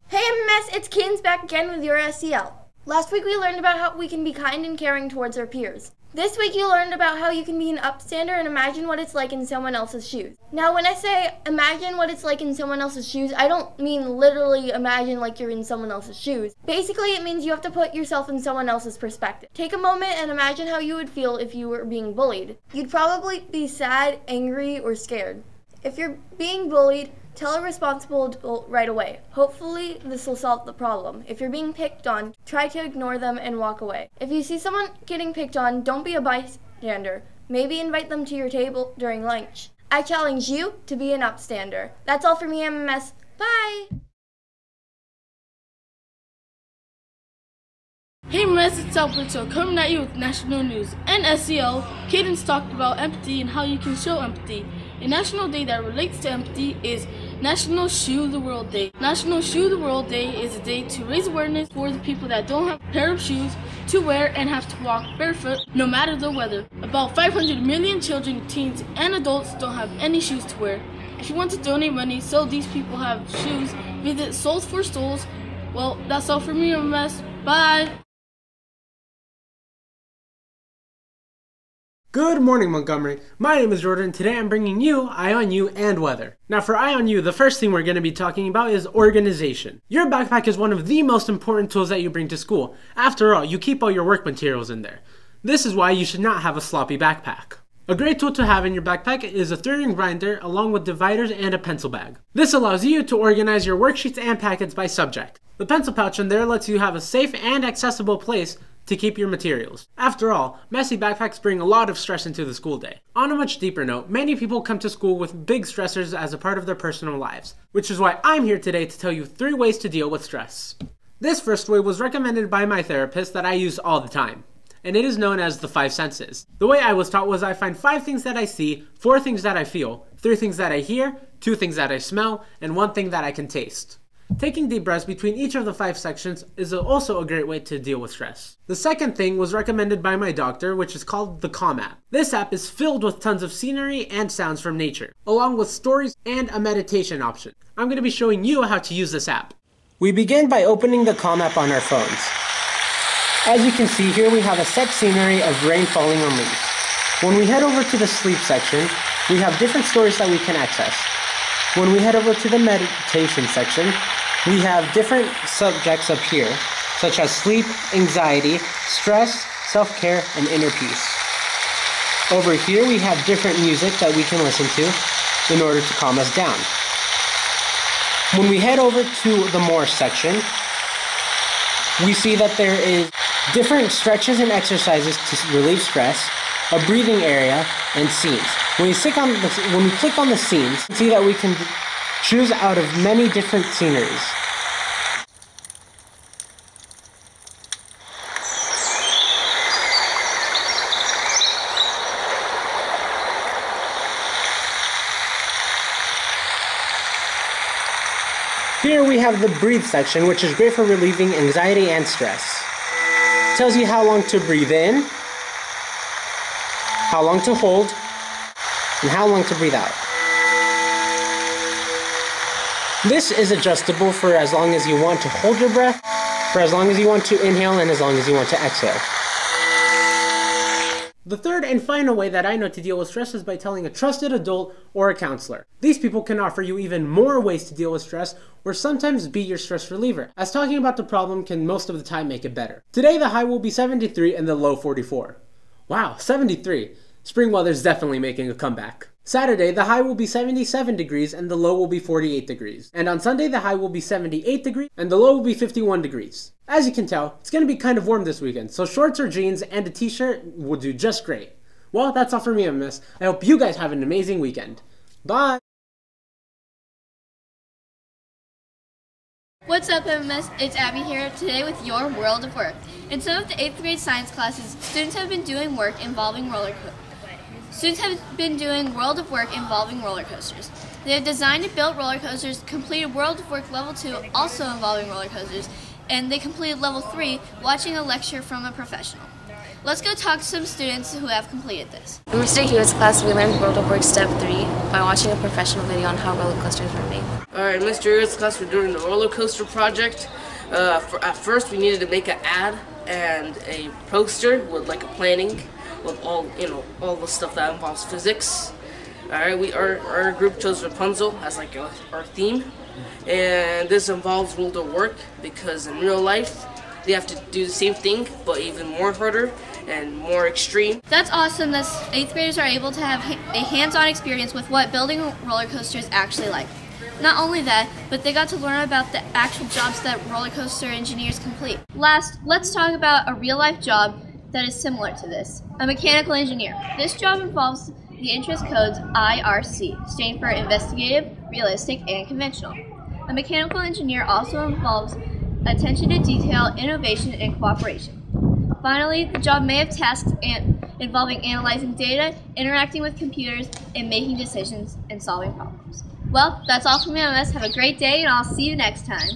Hey MMS, it's Kaden's back again with your SEL. Last week we learned about how we can be kind and caring towards our peers. This week you learned about how you can be an upstander and imagine what it's like in someone else's shoes. Now when I say imagine what it's like in someone else's shoes, I don't mean literally imagine like you're in someone else's shoes. Basically it means you have to put yourself in someone else's perspective. Take a moment and imagine how you would feel if you were being bullied. You'd probably be sad, angry, or scared. If you're being bullied, tell a responsible adult right away. Hopefully, this will solve the problem. If you're being picked on, try to ignore them and walk away. If you see someone getting picked on, don't be a bystander. Maybe invite them to your table during lunch. I challenge you to be an upstander. That's all for me, MMS. Bye! Hey MMS, it's Alberto coming at you with national news. In SEL, Caden's talked about empathy and how you can show empathy. A national day that relates to empathy is National Shoe the World Day. National Shoe the World Day is a day to raise awareness for the people that don't have a pair of shoes to wear and have to walk barefoot no matter the weather. About 500 million children, teens, and adults don't have any shoes to wear. If you want to donate money so these people have shoes, visit Souls for Souls. Well, that's all for me, MMS. Bye! Good morning, Montgomery. My name is Jordan. Today I'm bringing you Eye on You and weather. Now for Eye on You, the first thing we're going to be talking about is organization. Your backpack is one of the most important tools that you bring to school. After all, you keep all your work materials in there. This is why you should not have a sloppy backpack. A great tool to have in your backpack is a 3-ring binder along with dividers and a pencil bag. This allows you to organize your worksheets and packets by subject. The pencil pouch in there lets you have a safe and accessible place to keep your materials. After all, messy backpacks bring a lot of stress into the school day. On a much deeper note, many people come to school with big stressors as a part of their personal lives, which is why I'm here today to tell you 3 ways to deal with stress. This first way was recommended by my therapist that I use all the time, and it is known as the 5 senses. The way I was taught was I find 5 things that I see, 4 things that I feel, 3 things that I hear, 2 things that I smell, and 1 thing that I can taste. Taking deep breaths between each of the 5 sections is also a great way to deal with stress. The second thing was recommended by my doctor, which is called the Calm app. This app is filled with tons of scenery and sounds from nature, along with stories and a meditation option. I'm going to be showing you how to use this app. We begin by opening the Calm app on our phones. As you can see here, we have a set scenery of rain falling on leaves. When we head over to the sleep section, we have different stories that we can access. When we head over to the meditation section, we have different subjects up here, such as sleep, anxiety, stress, self-care, and inner peace. Over here, we have different music that we can listen to in order to calm us down. When we head over to the More section, we see that there is different stretches and exercises to relieve stress, a breathing area, and scenes. When we click on the scenes, see that we can choose out of many different sceneries. Here we have the Breathe section, which is great for relieving anxiety and stress. It tells you how long to breathe in, how long to hold, and how long to breathe out. This is adjustable for as long as you want to hold your breath, for as long as you want to inhale, and as long as you want to exhale. The third and final way that I know to deal with stress is by telling a trusted adult or a counselor. These people can offer you even more ways to deal with stress or sometimes be your stress reliever, as talking about the problem can most of the time make it better. Today the high will be 73 and the low 44. Wow, 73. Spring weather's definitely making a comeback. Saturday, the high will be 77 degrees and the low will be 48 degrees. And on Sunday, the high will be 78 degrees and the low will be 51 degrees. As you can tell, it's going to be kind of warm this weekend, so shorts or jeans and a t-shirt will do just great. Well, that's all for me, Miss. I hope you guys have an amazing weekend. Bye! What's up, MMS? It's Abby here today with your World of Work. In some of the 8th grade science classes, students have been doing work involving World of Work involving roller coasters. They have designed and built roller coasters, completed World of Work Level 2, also involving roller coasters, and they completed Level 3, watching a lecture from a professional. Let's go talk to some students who have completed this. In Mr. Hewitt's class, we learned World of Work Step 3 by watching a professional video on how roller coasters were made. Alright, Mr. Hewitt's class, we're doing the roller coaster project. At first, we needed to make an ad and a poster with like a planning with all the stuff that involves physics. Alright, our group chose Rapunzel as like our theme, and this involves World of Work because in real life they have to do the same thing but even more harder and more extreme. That's awesome that 8th graders are able to have a hands-on experience with what building a roller coaster is actually like. Not only that, but they got to learn about the actual jobs that roller coaster engineers complete. Last, let's talk about a real-life job that is similar to this, a mechanical engineer. This job involves the interest codes IRC, standing for investigative, realistic, and conventional. A mechanical engineer also involves attention to detail, innovation, and cooperation. Finally, the job may have tasks involving analyzing data, interacting with computers, and making decisions and solving problems. Well, that's all from me, MMS. Have a great day, and I'll see you next time.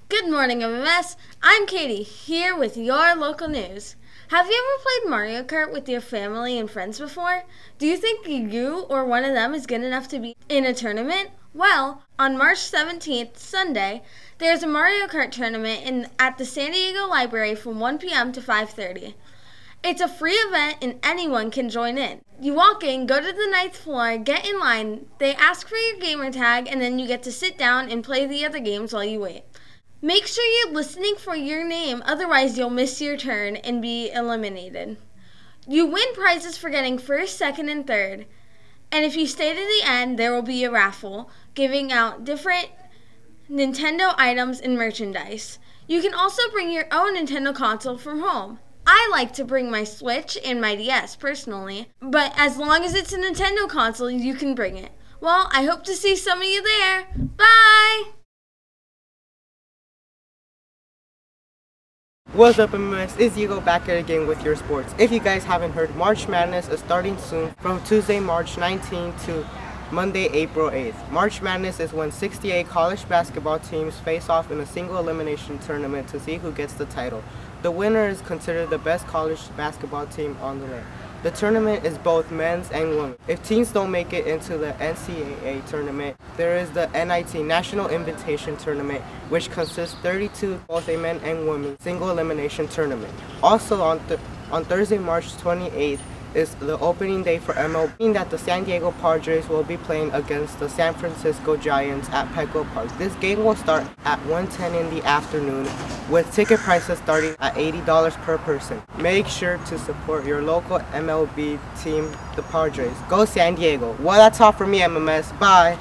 Good morning, MMS. I'm Katie, here with your local news. Have you ever played Mario Kart with your family and friends before? Do you think you or one of them is good enough to be in a tournament? Well, on March 17th, Sunday, there's a Mario Kart tournament at the San Diego Library from 1 p.m. to 5:30. It's a free event and anyone can join in. You walk in, go to the 9th floor, get in line, they ask for your gamer tag, and then you get to sit down and play the other games while you wait. Make sure you're listening for your name, otherwise you'll miss your turn and be eliminated. You win prizes for getting first, second, and third. And if you stay to the end, there will be a raffle giving out different Nintendo items and merchandise. You can also bring your own Nintendo console from home. I like to bring my Switch and my DS personally, but as long as it's a Nintendo console, you can bring it. Well, I hope to see some of you there. Bye! What's up, MMS? It's Hugo back here again with your sports. If you guys haven't heard, March Madness is starting soon from Tuesday, March 19th to Monday, April 8th. March Madness is when 68 college basketball teams face off in a single elimination tournament to see who gets the title. The winner is considered the best college basketball team on the land. The tournament is both men's and women's. If teams don't make it into the NCAA tournament, there is the NIT National Invitation Tournament, which consists 32 both a men and women single elimination tournament. Also on Thursday, March 28th is the opening day for MLB, meaning that the San Diego Padres will be playing against the San Francisco Giants at Petco Park. This game will start at 1:10 in the afternoon, with ticket prices starting at $80 per person. Make sure to support your local MLB team, the Padres. Go San Diego. Well, that's all for me, MMS. Bye.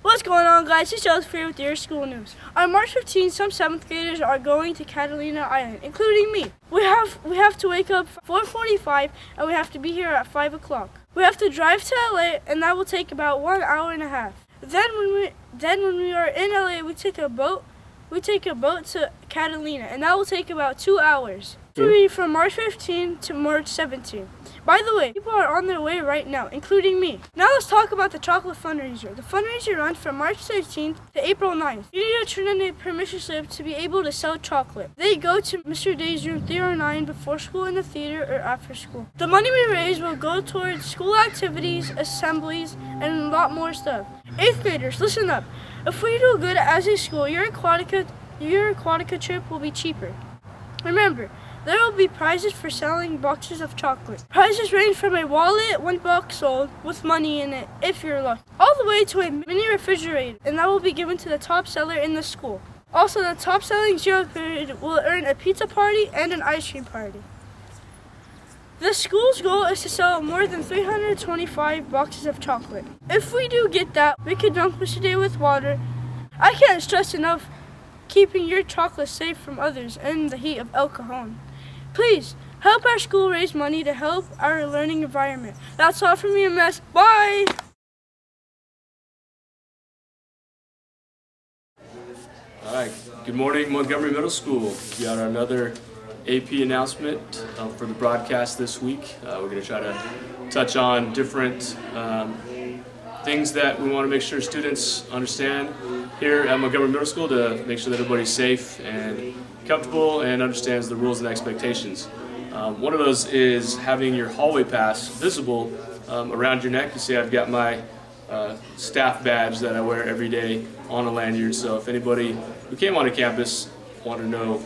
What's going on, guys? It's Joseph here with your school news. On March 15th, some 7th graders are going to Catalina Island, including me. We have to wake up 4:45 and we have to be here at 5 o'clock. We have to drive to LA, and that will take about 1 hour and a half. Then when we are in LA, we take a boat to Catalina, and that will take about 2 hours. It will be from March 15th to March 17th. By the way, people are on their way right now, including me. Now let's talk about the chocolate fundraiser. The fundraiser runs from March 13th to April 9th. You need to turn in a permission slip to be able to sell chocolate. They go to Mr. Day's room 309 before school, in the theater, or after school. The money we raise will go towards school activities, assemblies, and a lot more stuff. 8th graders, listen up. If we do good as a school, your Aquatica trip will be cheaper. Remember, there will be prizes for selling boxes of chocolate. Prizes range from a wallet, 1 box sold, with money in it, if you're lucky, all the way to a mini refrigerator, and that will be given to the top seller in the school. Also, the top selling 0th grade will earn a pizza party and an ice cream party. The school's goal is to sell more than 325 boxes of chocolate. If we do get that, we could dunk Mr. Day with water. I can't stress enough keeping your chocolate safe from others and the heat of El Cajon. Please, help our school raise money to help our learning environment. That's all from me, MS. Bye! All right, good morning, Montgomery Middle School. We got another AP announcement for the broadcast this week. We're going to try to touch on different things that we want to make sure students understand here at Montgomery Middle School to make sure that everybody's safe and comfortable and understands the rules and expectations. One of those is having your hallway pass visible around your neck. You see I've got my staff badge that I wear every day on a lanyard, so if anybody who came onto campus wanted to know,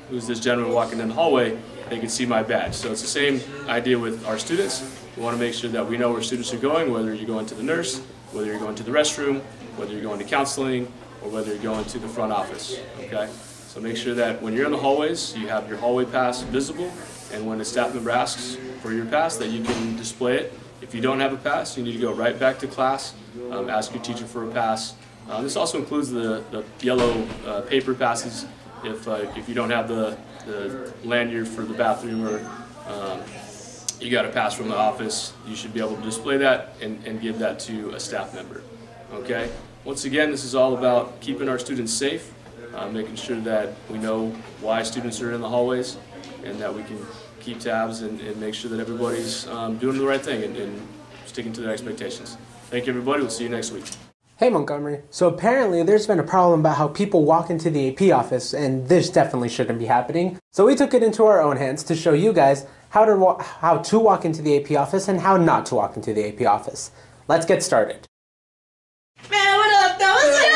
who's this gentleman walking in the hallway, they can see my badge. So it's the same idea with our students. We want to make sure that we know where students are going, whether you're going to the nurse, whether you're going to the restroom, whether you're going to counseling, or whether you're going to the front office, okay? So make sure that when you're in the hallways, you have your hallway pass visible, and when a staff member asks for your pass, that you can display it. If you don't have a pass, you need to go right back to class, ask your teacher for a pass. This also includes the yellow paper passes. If you don't have the lanyard for the bathroom or you got a pass from the office, you should be able to display that and give that to a staff member. Okay? Once again, this is all about keeping our students safe, making sure that we know why students are in the hallways and that we can keep tabs and make sure that everybody's doing the right thing and sticking to their expectations. Thank you, everybody. We'll see you next week. Hey Montgomery, so apparently there's been a problem about how people walk into the AP office, and this definitely shouldn't be happening. So we took it into our own hands to show you guys how to walk into the AP office and how not to walk into the AP office. Let's get started. Man, what up, though? What's up?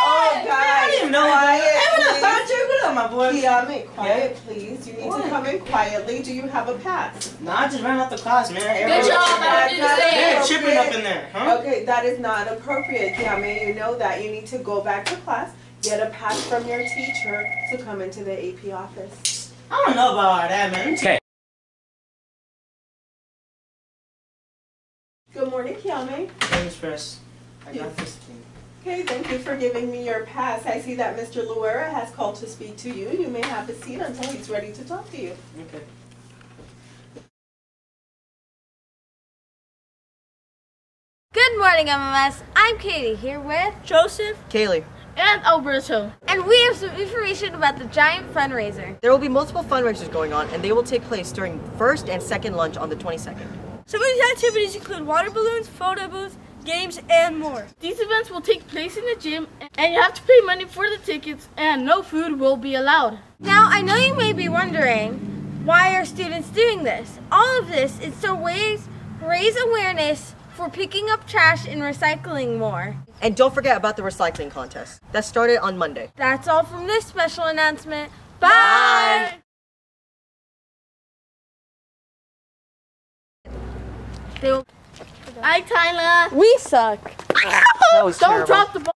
Oh, God. I didn't even know why. Hey, what up, Patrick? What up, my boy? Kiame, quiet, please. You need to come in quietly. Do you have a pass? No, I just ran out the class, man. Good job. They're tripping up in there, huh? Okay, that is not appropriate, Kiame. You know that. You need to go back to class, get a pass from your teacher to come into the AP office. I don't know about all that, man. Okay. Good morning, Kiame. Hey, Miss Press. I got this thing. Okay, thank you for giving me your pass. I see that Mr. Luera has called to speak to you. You may have a seat until he's ready to talk to you. Okay. Good morning, MMS. I'm Katie, here with Joseph, Kaylee. and Alberto. and we have some information about the giant fundraiser. There will be multiple fundraisers going on, and they will take place during first and second lunch on the 22nd. Some of these activities include water balloons, photo booths, games, and more. These events will take place in the gym, and you have to pay money for the tickets, and no food will be allowed. Now, I know you may be wondering, why are students doing this? All of this is to raise awareness for picking up trash and recycling more. And don't forget about the recycling contest. That started on Monday. That's all from this special announcement. Bye! Hi, Tyler. We suck. That was Don't terrible. drop the ball.